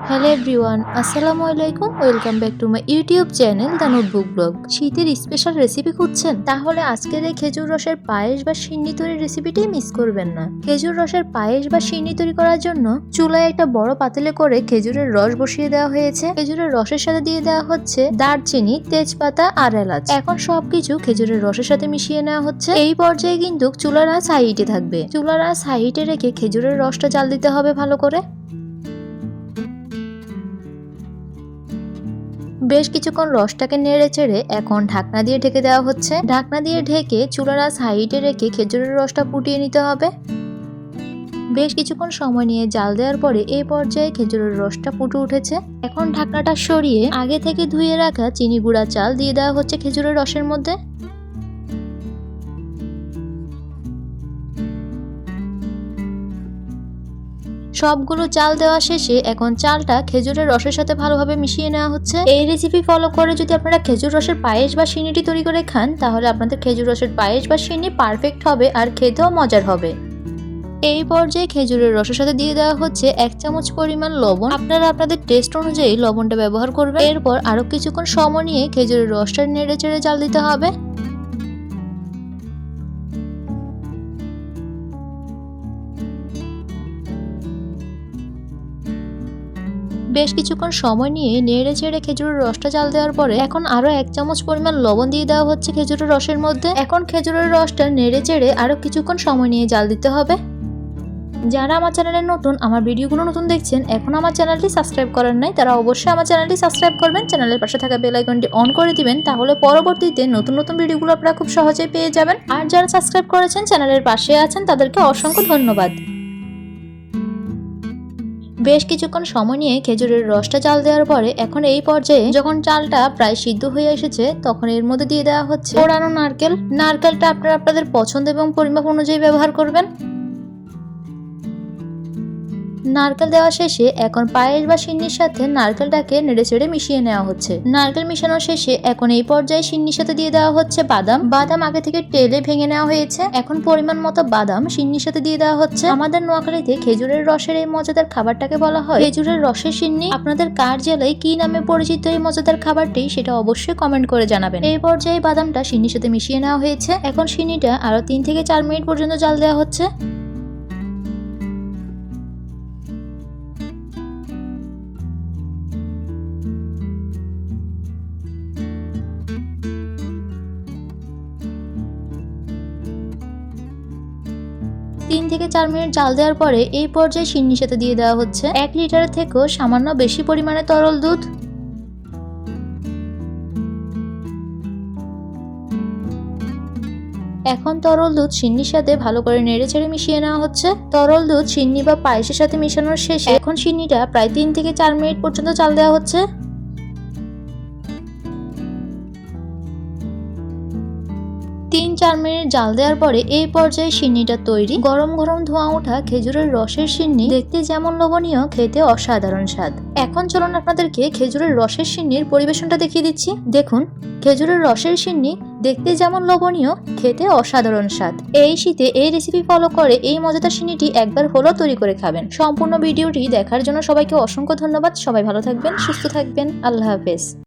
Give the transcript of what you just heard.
Hello everyone, আসসালামু আলাইকুম। Welcome back to my YouTube channel the notebook blog. শীতের special recipe খুঁজছেন? তাহলে আজকের এই খেজুর রসের পায়েস বা সিন্নি তৈরির রেসিপিটি মিস করবেন না। খেজুর রসের পায়েস বা সিন্নি তৈরি করার জন্য চুলায় একটা বড় পাতিলে করে খেজুরের রস বসিয়ে দেওয়া হয়েছে। খেজুরের রসের সাথে দিয়ে দেওয়া হচ্ছে দারচিনি, তেজপাতা আর এলাচ। এখন সবকিছু খেজুরের রসের সাথে মিশিয়ে নেওয়া হচ্ছে। এই পর্যায়ে কিন্তু চুলার আঁচ হাইটে থাকবে। চুলার আঁচ হাইটে রেখে খেজুরের রসটা জাল দিতে হবে ভালো করে। বেশ কিছুক্ষণ রসটাকে নেড়ে চেড়ে এখন ঢাকনা দিয়ে ঢেকে দেওয়া হচ্ছে। ঢাকনা দিয়ে ঢেকে চুলার আঁচ হাইটে রেখে খেজুরের রসটা ফুটিয়ে নিতে হবে। বেশ কিছুক্ষণ সময় নিয়ে জাল দেওয়ার পরে এই পর্যায়ে খেজুরের রসটা ফুটে উঠেছে। এখন ঢাকনাটা সরিয়ে আগে থেকে ধুয়ে রাখা চিনি গুঁড়া চাল দিয়ে দেওয়া হচ্ছে খেজুরের রসের মধ্যে। সবগুলো চাল দেওয়া শেষে এখন চালটা খেজুরের রসের সাথে ভালোভাবে মিশিয়ে নেওয়া হচ্ছে। এই রেসিপি ফলো করে যদি আপনারা খেজুর রসের পায়েস বা সিন্নিটি তৈরি করে খান, তাহলে আপনাদের খেজুর রসের পায়েস বা সিন্নি পারফেক্ট হবে আর খেতেও মজার হবে। এই পর্যায়ে খেজুরের রসের সাথে দিয়ে দেওয়া হচ্ছে 1 চামচ পরিমাণ লবণ। আপনারা আপনাদের টেস্ট অনুযায়ী লবণটা ব্যবহার করবেন। এরপর আরো কিছুক্ষণ সময় নিয়ে খেজুরের রসটা নেড়ে চেড়ে জাল দিতে হবে। বেশ কিছুক্ষণ সময় নিয়ে নেড়ে চেড়ে খেজুরের রসটা জাল দেওয়ার পরে এখন আরো 1 চামচ পরিমাণ লবণ দিয়ে দেওয়া হচ্ছে খেজুরের রসের মধ্যে। এখন খেজুরের রসটা নেড়ে চেড়ে আরো কিছুক্ষণ সময় নিয়ে জাল দিতে হবে। যারা আমার চ্যানেলে নতুন, আমার ভিডিওগুলো নতুন দেখছেন, এখন আমার চ্যানেলটি সাবস্ক্রাইব করেন নাই, তারা অবশ্যই আমার চ্যানেলটি সাবস্ক্রাইব করবেন। চ্যানেলের পাশে থাকা বেল আইকনটি অন করে দিবেন, তাহলে পরবর্তীতে নতুন নতুন ভিডিওগুলো আপনারা খুব সহজেই পেয়ে যাবেন। আর যারা সাবস্ক্রাইব করেছেন, চ্যানেলের পাশে আছেন, তাদেরকে অসংখ্য ধন্যবাদ। বেশ কিছুক্ষণ সময় নিয়ে খেজুরের রসটা জাল দেওয়ার পরে এখন এই পর্যায়ে যখন চালটা প্রায় সিদ্ধ হয়ে এসেছে, তখন এর মধ্যে দিয়ে দেওয়া হচ্ছে পোড়ানো নারকেল। নারকেলটা আপনারা আপনাদের পছন্দ এবং পরিমাপ অনুযায়ী ব্যবহার করবেন। নারকেল দেওয়া শেষে এখন পায়েস বা সিন্নির সাথে নারকেলটাকে নেড়ে চেড়ে মিশিয়ে নেওয়া হচ্ছে। নারকেল মিশানোর শেষে এখন এই পর্যায়ে সিন্নির সাথে দিয়ে দেওয়া হচ্ছে বাদাম। বাদাম আগে থেকে তেলে ভেঙে নেওয়া হয়েছে। এখন পরিমাণ মতো বাদাম সিন্নির সাথে দিয়ে দেওয়া হচ্ছে। আমাদের নোয়াখালীতে খেজুরের রসের এই মজাদার খাবারটাকে বলা হয় খেজুরের রসের সিন্নি। আপনাদের কার জেলায় কি নামে পরিচিত এই মজাদার খাবারটি, সেটা অবশ্যই কমেন্ট করে জানাবেন। এই পর্যায়ে বাদামটা সিন্নির সাথে মিশিয়ে নেওয়া হয়েছে। এখন সিন্নিটা আরো 3 থেকে 4 মিনিট পর্যন্ত জাল দেওয়া হচ্ছে। 3 থেকে 4 মিনিট জাল দেওয়ার পরে এই পর্যায়ে সিন্নির সাথে দিয়ে দেওয়া হচ্ছে 1 লিটারের থেকেও সামান্য বেশি পরিমাণে তরল দুধ। এখন তরল দুধ সিন্নির সাথে ভালো করে নেড়ে চেড়ে মিশিয়ে নেওয়া হচ্ছে। তরল দুধ সিন্নি বা পায়েসের সাথে মিশানোর শেষে এখন সিন্নিটা প্রায় 3 থেকে 4 মিনিট পর্যন্ত জাল দেওয়া হচ্ছে। 3-4 মিনিট জাল দেওয়ার পরে এই পর্যায়ে সিন্নিটা তৈরি। গরম গরম ধোঁয়া ওঠা খেজুরের রসের সিন্নি দেখতে যেমন লোভনীয়, খেতে অসাধারণ স্বাদ। এখন চলুন আপনাদেরকে খেজুরের রসের সিন্নির পরিবেশনটা দেখিয়ে দিচ্ছি। দেখুন, খেজুরের রসের সিন্নি দেখতে যেমন লোভনীয়, খেতে অসাধারণ স্বাদ। এই শীতে এই রেসিপি ফলো করে এই মজাদার সিন্নিটি একবার হলেও তৈরি করে খাবেন। সম্পূর্ণ ভিডিওটি দেখার জন্য সবাইকে অসংখ্য ধন্যবাদ। সবাই ভালো থাকবেন, সুস্থ থাকবেন। আল্লাহ হাফেজ।